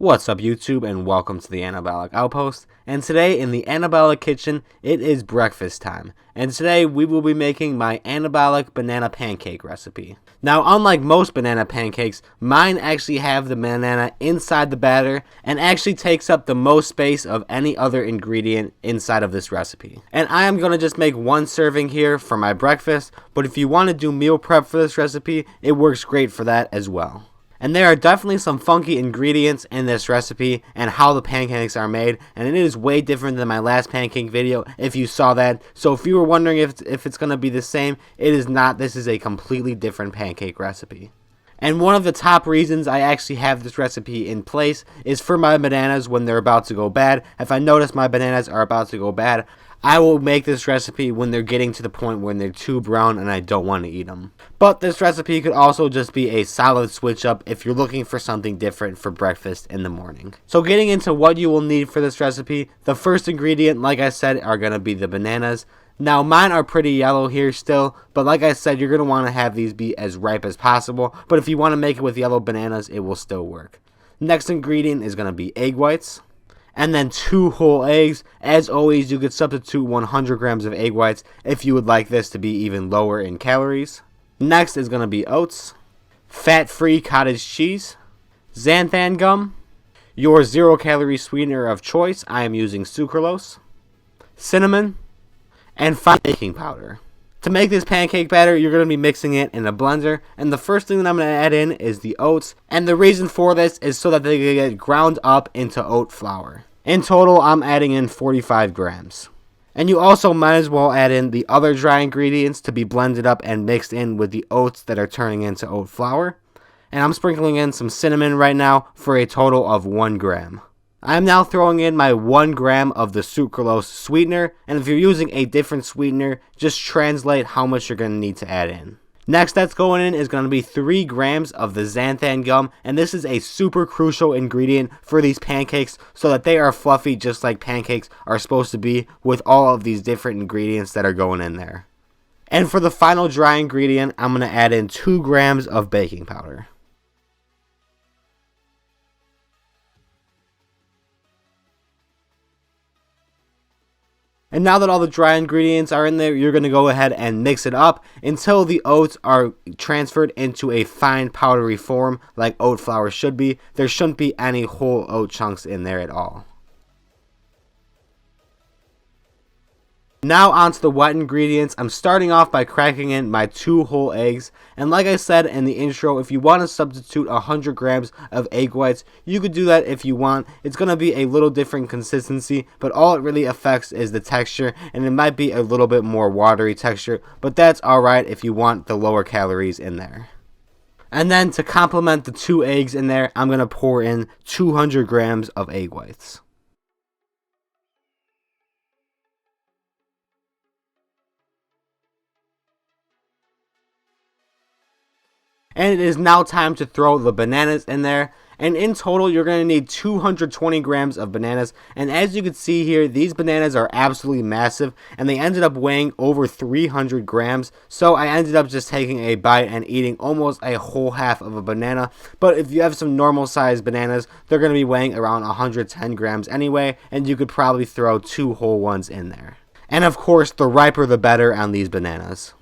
What's up YouTube, and welcome to the Anabolic Outpost. And today in the Anabolic kitchen, it is breakfast time. And today we will be making my Anabolic banana pancake recipe. Now, unlike most banana pancakes, mine actually have the banana inside the batter and actually takes up the most space of any other ingredient inside of this recipe. And I am going to just make one serving here for my breakfast, but if you want to do meal prep for this recipe, it works great for that as well. And there are definitely some funky ingredients in this recipe and how the pancakes are made, and it is way different than my last pancake video if you saw that. So if you were wondering if it's going to be the same, it is not. This is a completely different pancake recipe. And one of the top reasons I actually have this recipe in place is for my bananas when they're about to go bad. If I notice my bananas are about to go bad, I will make this recipe when they're getting to the point when they're too brown and I don't want to eat them. But this recipe could also just be a solid switch up if you're looking for something different for breakfast in the morning. So getting into what you will need for this recipe, the first ingredient, like I said, are going to be the bananas. Now mine are pretty yellow here still, but like I said, you're going to want to have these be as ripe as possible. But if you want to make it with yellow bananas, it will still work. Next ingredient is going to be egg whites. And then 2 whole eggs. As always, you could substitute 100 grams of egg whites if you would like this to be even lower in calories. Next is going to be oats, fat-free cottage cheese, xanthan gum, your 0-calorie sweetener of choice. I am using sucralose, cinnamon, and fine baking powder. To make this pancake batter, you're going to be mixing it in a blender, and the first thing that I'm going to add in is the oats, and the reason for this is so that they can get ground up into oat flour. In total, I'm adding in 45 grams. And you also might as well add in the other dry ingredients to be blended up and mixed in with the oats that are turning into oat flour. And I'm sprinkling in some cinnamon right now for a total of 1 gram. I'm now throwing in my 1 gram of the sucralose sweetener, and if you're using a different sweetener, just translate how much you're going to need to add in. Next that's going in is going to be 3 grams of the xanthan gum, and this is a super crucial ingredient for these pancakes so that they are fluffy just like pancakes are supposed to be with all of these different ingredients that are going in there. And for the final dry ingredient, I'm going to add in 2 grams of baking powder. And now that all the dry ingredients are in there, you're going to go ahead and mix it up until the oats are transferred into a fine powdery form like oat flour should be. There shouldn't be any whole oat chunks in there at all. Now onto the wet ingredients. I'm starting off by cracking in my 2 whole eggs, and like I said in the intro, if you want to substitute 100 grams of egg whites, you could do that if you want. It's going to be a little different consistency, but all it really affects is the texture, and it might be a little bit more watery texture, but that's alright if you want the lower calories in there. And then to complement the 2 eggs in there, I'm going to pour in 200 grams of egg whites. And it is now time to throw the bananas in there. And in total, you're going to need 220 grams of bananas. And as you can see here, these bananas are absolutely massive. And they ended up weighing over 300 grams. So I ended up just taking a bite and eating almost a whole half of a banana. But if you have some normal sized bananas, they're going to be weighing around 110 grams anyway. And you could probably throw 2 whole ones in there. And of course, the riper the better on these bananas.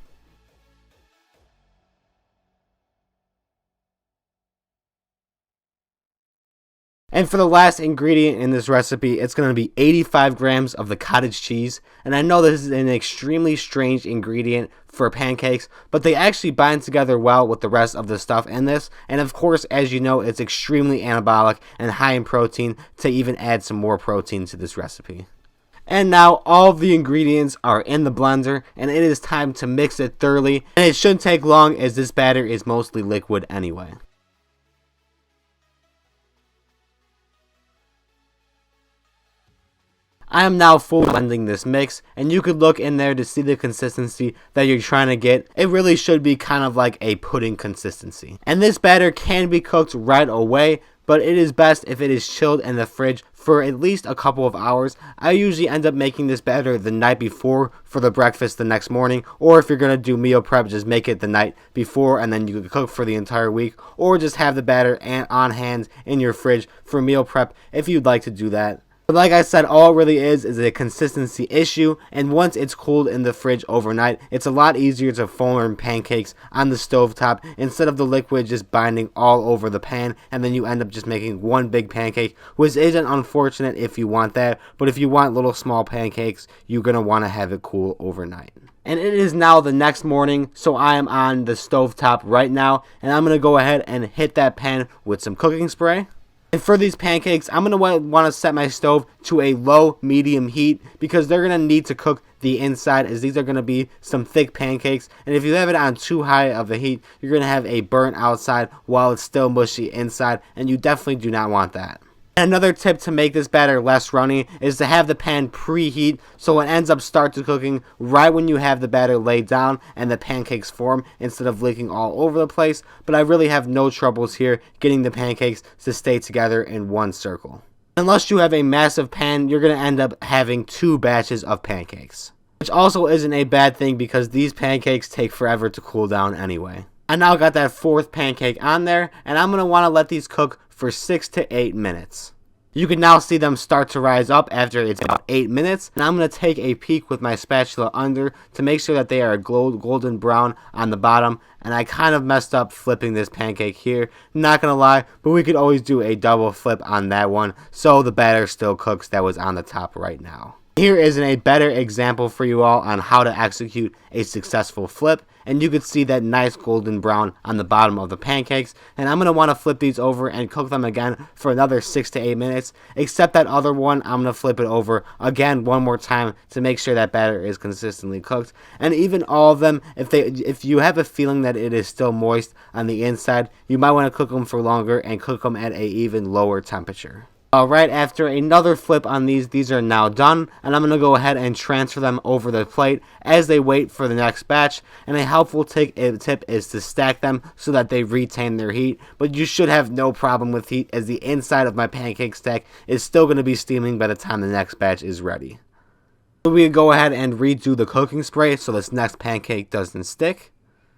And for the last ingredient in this recipe, it's going to be 85 grams of the cottage cheese. And I know this is an extremely strange ingredient for pancakes, but they actually bind together well with the rest of the stuff in this. And of course, as you know, it's extremely anabolic and high in protein to even add some more protein to this recipe. And now all of the ingredients are in the blender, and it is time to mix it thoroughly. And it shouldn't take long as this batter is mostly liquid anyway. I am now fully blending this mix, and you could look in there to see the consistency that you're trying to get. It really should be kind of like a pudding consistency. And this batter can be cooked right away, but it is best if it is chilled in the fridge for at least a couple of hours. I usually end up making this batter the night before for the breakfast the next morning, or if you're going to do meal prep, just make it the night before and then you can cook for the entire week, or just have the batter on hand in your fridge for meal prep if you'd like to do that. But like I said, all it really is a consistency issue, and once it's cooled in the fridge overnight, it's a lot easier to form pancakes on the stovetop instead of the liquid just binding all over the pan, and then you end up just making one big pancake, which isn't unfortunate if you want that, but if you want little small pancakes, you're going to want to have it cool overnight. And it is now the next morning, so I am on the stovetop right now, and I'm going to go ahead and hit that pan with some cooking spray. And for these pancakes, I'm going to want to set my stove to a low-medium heat because they're going to need to cook the inside, as these are going to be some thick pancakes. And if you have it on too high of a heat, you're going to have a burnt outside while it's still mushy inside, and you definitely do not want that. Another tip to make this batter less runny is to have the pan preheat so it ends up start to cooking right when you have the batter laid down and the pancakes form instead of leaking all over the place. But I really have no troubles here getting the pancakes to stay together in one circle. Unless you have a massive pan, you're going to end up having 2 batches of pancakes, which also isn't a bad thing because these pancakes take forever to cool down anyway. I now got that 4th pancake on there, and I'm going to want to let these cook for 6 to 8 minutes. You can now see them start to rise up after it's about 8 minutes, and I'm going to take a peek with my spatula under to make sure that they are golden brown on the bottom, and I kind of messed up flipping this pancake here, not going to lie, but we could always do a double flip on that one so the batter still cooks that was on the top right now. Here is a better example for you all on how to execute a successful flip, and you can see that nice golden brown on the bottom of the pancakes, and I'm going to want to flip these over and cook them again for another 6 to 8 minutes, except that other one I'm going to flip it over again one more time to make sure that batter is consistently cooked. And even all of them, if you have a feeling that it is still moist on the inside, you might want to cook them for longer and cook them at a even lower temperature. Alright, after another flip on these are now done, and I'm going to go ahead and transfer them over the plate as they wait for the next batch. And a helpful tip is to stack them so that they retain their heat, but you should have no problem with heat as the inside of my pancake stack is still going to be steaming by the time the next batch is ready. So we can go ahead and redo the cooking spray so this next pancake doesn't stick.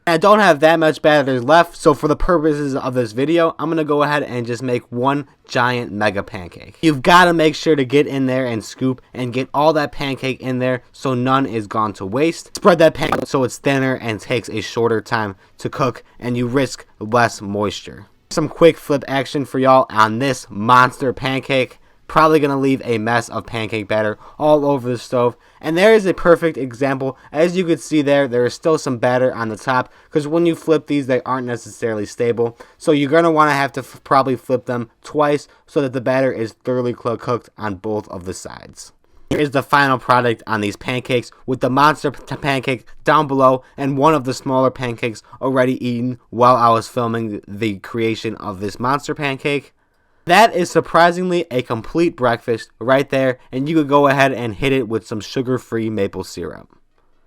I don't have that much batter left, so for the purposes of this video, I'm going to go ahead and just make one giant mega pancake. You've got to make sure to get in there and scoop and get all that pancake in there so none is gone to waste. Spread that pancake so it's thinner and takes a shorter time to cook and you risk less moisture. Some quick flip action for y'all on this monster pancake. Probably going to leave a mess of pancake batter all over the stove. And there is a perfect example. As you can see there is still some batter on the top because when you flip these, they aren't necessarily stable. So you're going to want to have to probably flip them twice so that the batter is thoroughly cooked on both of the sides. Here is the final product on these pancakes with the monster pancake down below and one of the smaller pancakes already eaten while I was filming the creation of this monster pancake. That is surprisingly a complete breakfast right there, and you could go ahead and hit it with some sugar-free maple syrup.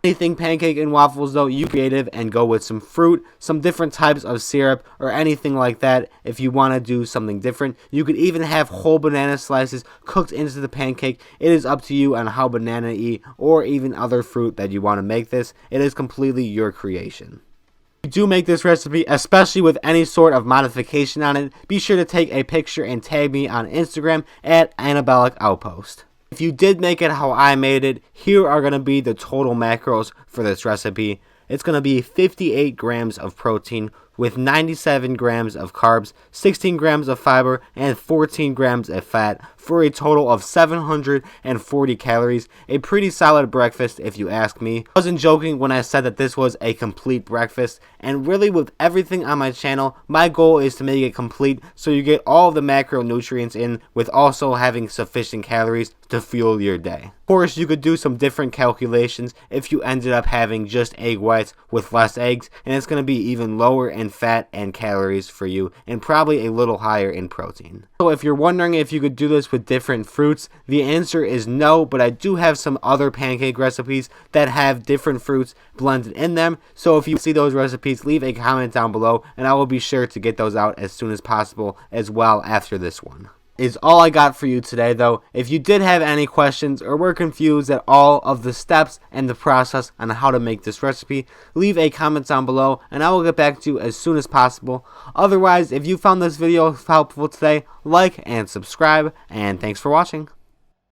Anything pancake and waffles though, you creative and go with some fruit, some different types of syrup, or anything like that if you want to do something different. You could even have whole banana slices cooked into the pancake. It is up to you on how banana eat or even other fruit that you want to make this. It is completely your creation. If you do make this recipe, especially with any sort of modification on it, be sure to take a picture and tag me on Instagram at Anabolic Outpost. If you did make it how I made it, here are going to be the total macros for this recipe. It's going to be 58 grams of protein with 97 grams of carbs, 16 grams of fiber, and 14 grams of fat for a total of 740 calories. A pretty solid breakfast if you ask me. I wasn't joking when I said that this was a complete breakfast, and really with everything on my channel, my goal is to make it complete so you get all of the macronutrients in with also having sufficient calories to fuel your day. Of course, you could do some different calculations if you ended up having just egg whites with less eggs, and it's going to be even lower in fat and calories for you, and probably a little higher in protein. So if you're wondering if you could do this with different fruits, the answer is no, but I do have some other pancake recipes that have different fruits blended in them. So if you see those recipes, leave a comment down below, and I will be sure to get those out as soon as possible as well after this one. Is all I got for you today, though. If you did have any questions or were confused at all of the steps and the process on how to make this recipe, leave a comment down below and I will get back to you as soon as possible. Otherwise, if you found this video helpful today, like and subscribe, and thanks for watching.